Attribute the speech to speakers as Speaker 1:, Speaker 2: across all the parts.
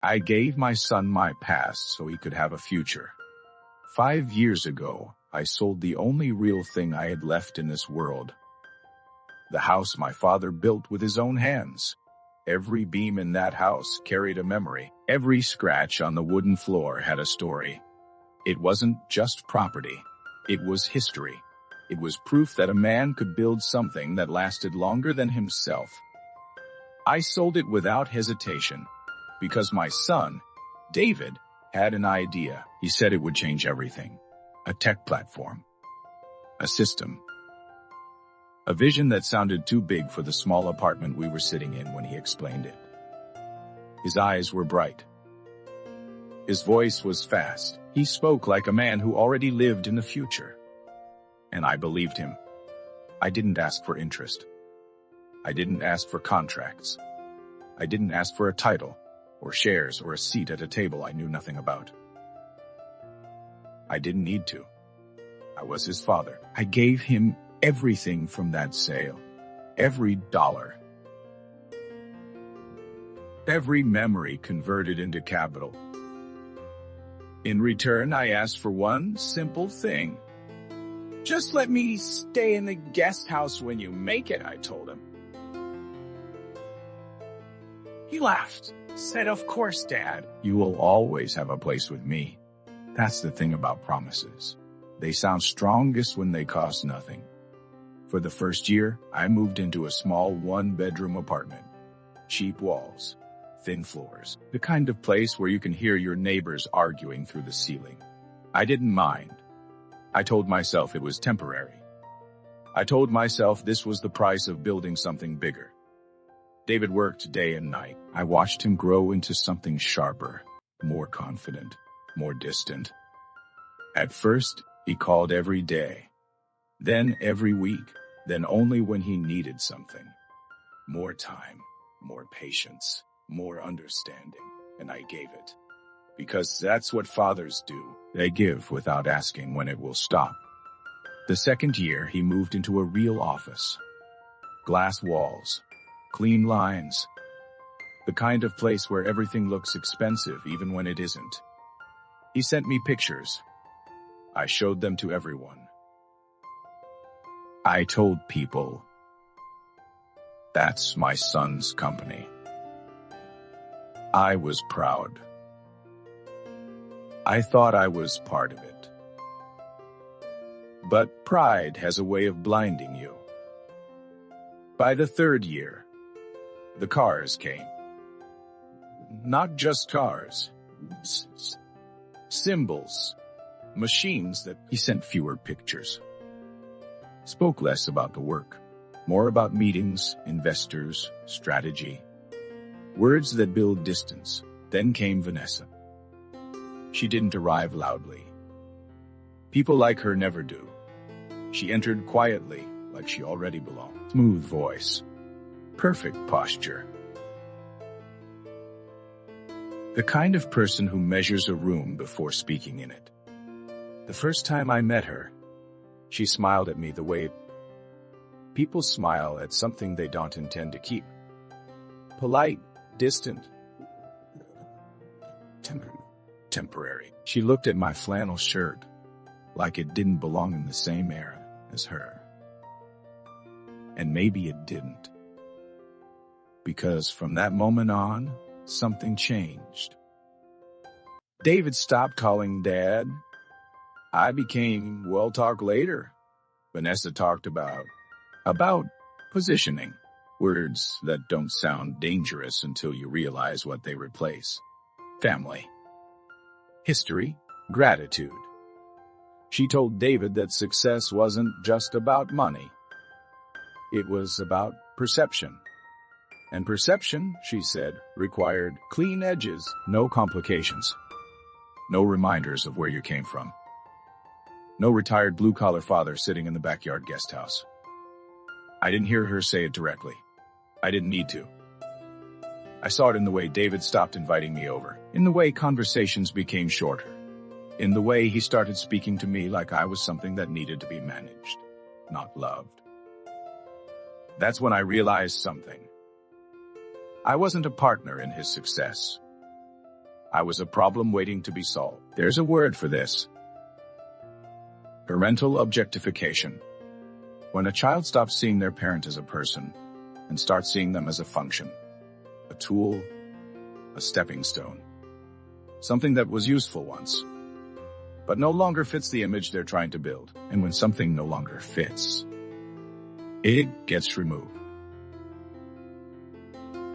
Speaker 1: I gave my son my past so he could have a future. 5 years ago, I sold the only real thing I had left in this world. The house my father built with his own hands. Every beam in that house carried a memory. Every scratch on the wooden floor had a story. It wasn't just property. It was history. It was proof that a man could build something that lasted longer than himself. I sold it without hesitation because my son, David, had an idea. He said it would change everything. A tech platform. A system. A vision that sounded too big for the small apartment we were sitting in when he explained it. His eyes were bright. His voice was fast. He spoke like a man who already lived in the future. And I believed him. I didn't ask for interest. I didn't ask for contracts. I didn't ask for a title, or shares, or a seat at a table I knew nothing about. I didn't need to. I was his father. I gave him everything from that sale. Every dollar. Every memory converted into capital. In return, I asked for one simple thing. Just let me stay in the guest house when you make it, I told him. He laughed, said, "Of course, Dad. You will always have a place with me." That's the thing about promises. They sound strongest when they cost nothing. For the first year, I moved into a small one-bedroom apartment. Cheap walls, thin floors, the kind of place where you can hear your neighbors arguing through the ceiling. I didn't mind. I told myself it was temporary. I told myself this was the price of building something bigger. David worked day and night. I watched him grow into something sharper, more confident, more distant. At first, he called every day, then every week, then only when he needed something. More time, more patience, more understanding, and I gave it. Because that's what fathers do. They give without asking when it will stop. The second year, he moved into a real office. Glass walls, clean lines, the kind of place where everything looks expensive even when it isn't. He sent me pictures. I showed them to everyone. I told people, "That's my son's company." I was proud. I thought I was part of it. But pride has a way of blinding you. By the third year, the cars came. Not just cars. Symbols. Machines that he sent fewer pictures. Spoke less about the work. More about meetings, investors, strategy. Words that build distance. Then came Vanessa. She didn't arrive loudly. People like her never do. She entered quietly, like she already belonged. Smooth voice. Perfect posture. The kind of person who measures a room before speaking in it. The first time I met her, she smiled at me the way people smile at something they don't intend to keep. Polite, distant, temporary. She looked at my flannel shirt like it didn't belong in the same era as her. And maybe it didn't. Because from that moment on, something changed. David stopped calling Dad. I became, "We'll talk later." Vanessa talked about positioning. Words that don't sound dangerous until you realize what they replace. Family. History. Gratitude. She told David that success wasn't just about money. It was about perception. And perception, she said, required clean edges, no complications. No reminders of where you came from. No retired blue-collar father sitting in the backyard guest house. I didn't hear her say it directly. I didn't need to. I saw it in the way David stopped inviting me over, in the way conversations became shorter, in the way he started speaking to me like I was something that needed to be managed, not loved. That's when I realized something. I wasn't a partner in his success. I was a problem waiting to be solved. There's a word for this. Parental objectification. When a child stops seeing their parent as a person and starts seeing them as a function, a tool, a stepping stone, something that was useful once, but no longer fits the image they're trying to build. And when something no longer fits, it gets removed.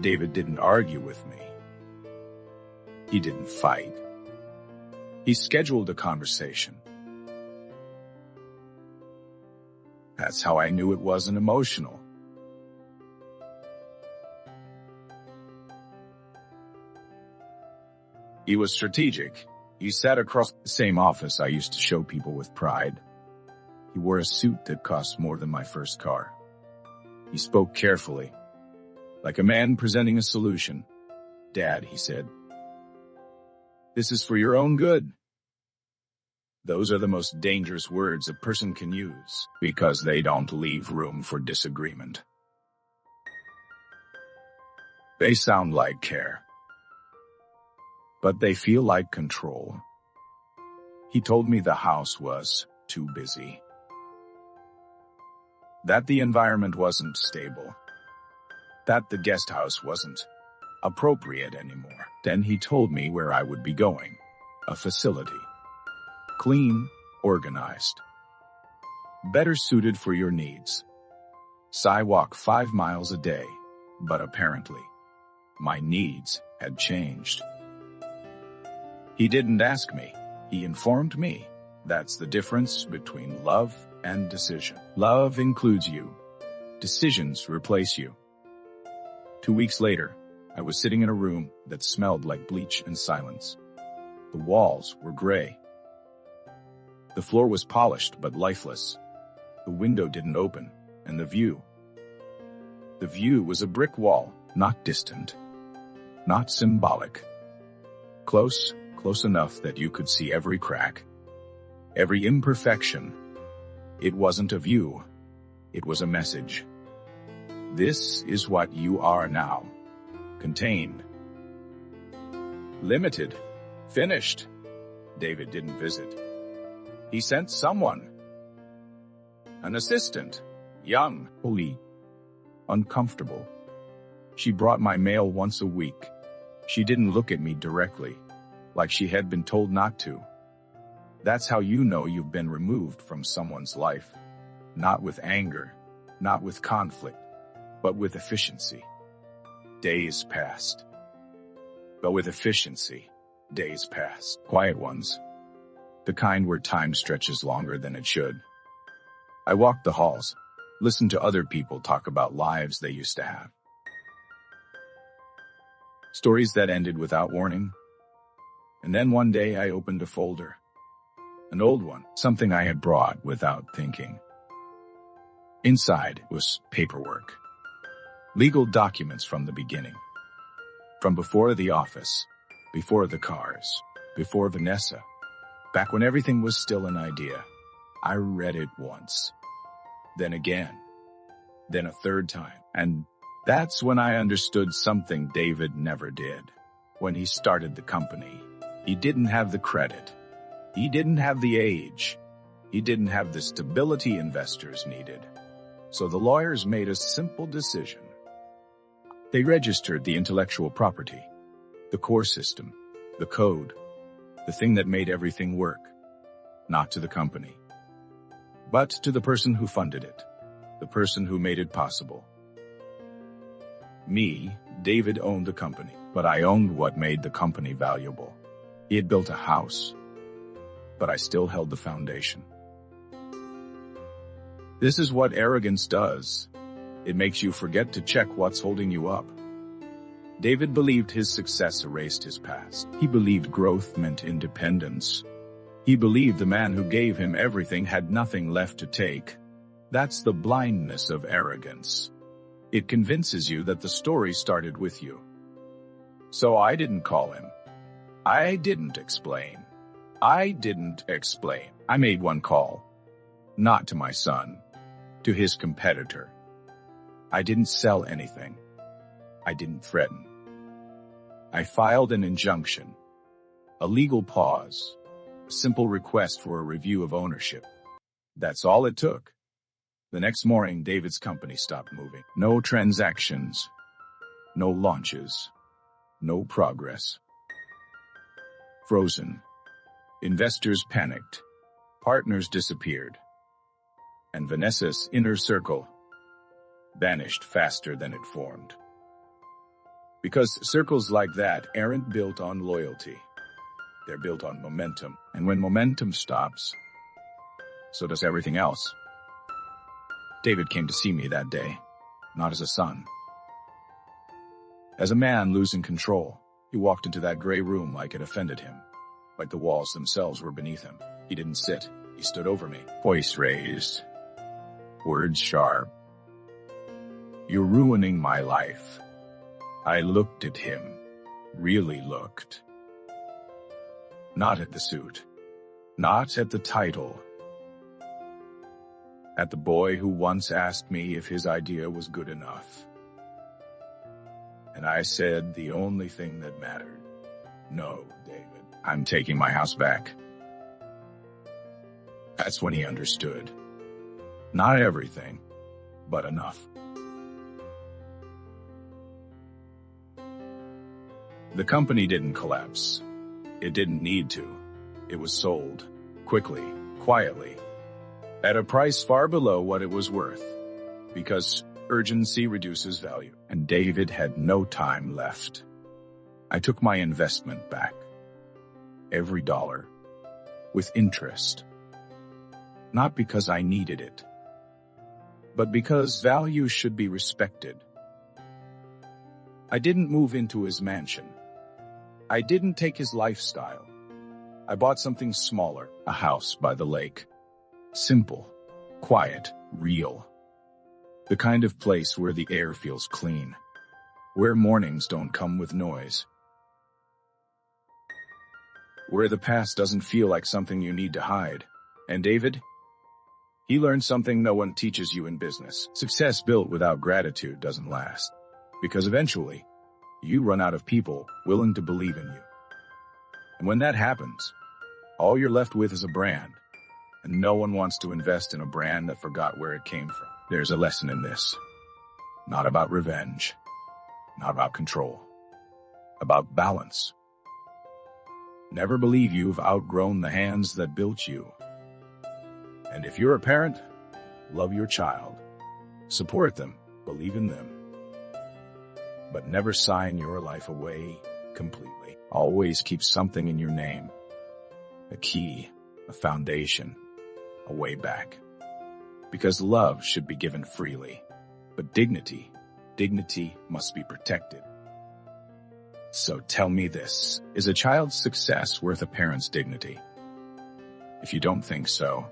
Speaker 1: David didn't argue with me. He didn't fight. He scheduled a conversation. That's how I knew it wasn't emotional. He was strategic. He sat across the same office I used to show people with pride. He wore a suit that cost more than my first car. He spoke carefully, like a man presenting a solution. "Dad," he said, "this is for your own good." Those are the most dangerous words a person can use because they don't leave room for disagreement. They sound like care, but they feel like control. He told me the house was too busy, that the environment wasn't stable, that the guest house wasn't appropriate anymore. Then he told me where I would be going, a facility. Clean, organized, better suited for your needs. So I walk 5 miles a day, but apparently, my needs had changed. He didn't ask me, he informed me. That's the difference between love and decision. Love includes you. Decisions replace you. 2 weeks later, I was sitting in a room that smelled like bleach and silence. The walls were gray. The floor was polished but lifeless. The window didn't open, and the view was a brick wall, not distant, not symbolic. Close enough that you could see every crack, every imperfection. It wasn't a view, it was a message. This is what you are now. Contained. Limited. Finished. David didn't visit. He sent someone. An assistant. Young. Holy. Uncomfortable. She brought my mail once a week. She didn't look at me directly, like she had been told not to. That's how you know you've been removed from someone's life. Not with anger, not with conflict, but with efficiency. Days passed. But with efficiency, days passed. Quiet ones. The kind where time stretches longer than it should. I walked the halls, listened to other people talk about lives they used to have. Stories that ended without warning. And then one day I opened a folder. An old one, something I had brought without thinking. Inside was paperwork. Legal documents from the beginning. From before the office, before the cars, before Vanessa. Back when everything was still an idea. I read it once. Then again. Then a third time. And that's when I understood something David never did. When he started the company, he didn't have the credit. He didn't have the age. He didn't have the stability investors needed. So the lawyers made a simple decision. They registered the intellectual property, the core system, the code, the thing that made everything work, not to the company, but to the person who funded it, the person who made it possible. Me, David, owned the company, but I owned what made the company valuable. He had built a house, but I still held the foundation. This is what arrogance does. It makes you forget to check what's holding you up. David believed his success erased his past. He believed growth meant independence. He believed the man who gave him everything had nothing left to take. That's the blindness of arrogance. It convinces you that the story started with you. So I didn't call him. I didn't explain. I made one call. Not to my son. To his competitor. I didn't sell anything. I didn't threaten. I filed an injunction. A legal pause. A simple request for a review of ownership. That's all it took. The next morning, David's company stopped moving. No transactions. No launches. No progress. Frozen. Investors panicked. Partners disappeared. And Vanessa's inner circle vanished faster than it formed. Because circles like that aren't built on loyalty. They're built on momentum. And when momentum stops, so does everything else. David came to see me that day, not as a son. As a man losing control, he walked into that gray room like it offended him, like the walls themselves were beneath him. He didn't sit. He stood over me, voice raised, words sharp. "You're ruining my life." I looked at him, really looked. Not at the suit, not at the title, at the boy who once asked me if his idea was good enough. And I said the only thing that mattered. "No, David, I'm taking my house back." That's when he understood. Not everything, but enough. The company didn't collapse. It didn't need to. It was sold, quickly, quietly, at a price far below what it was worth, because urgency reduces value, and David had no time left. I took my investment back, every dollar, with interest, not because I needed it, but because value should be respected. I didn't move into his mansion. I didn't take his lifestyle. I bought something smaller, a house by the lake. Simple, quiet, real. The kind of place where the air feels clean, where mornings don't come with noise, where the past doesn't feel like something you need to hide. And David? He learned something no one teaches you in business. Success built without gratitude doesn't last, because eventually, you run out of people willing to believe in you. And when that happens, all you're left with is a brand, and no one wants to invest in a brand that forgot where it came from. There's a lesson in this. Not about revenge, not about control, about balance. Never believe you've outgrown the hands that built you. And if you're a parent, love your child, support them, believe in them. But never sign your life away completely. Always keep something in your name. A key, a foundation, a way back. Because love should be given freely. But dignity must be protected. So tell me this, is a child's success worth a parent's dignity? If you don't think so,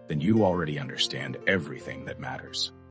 Speaker 1: then you already understand everything that matters.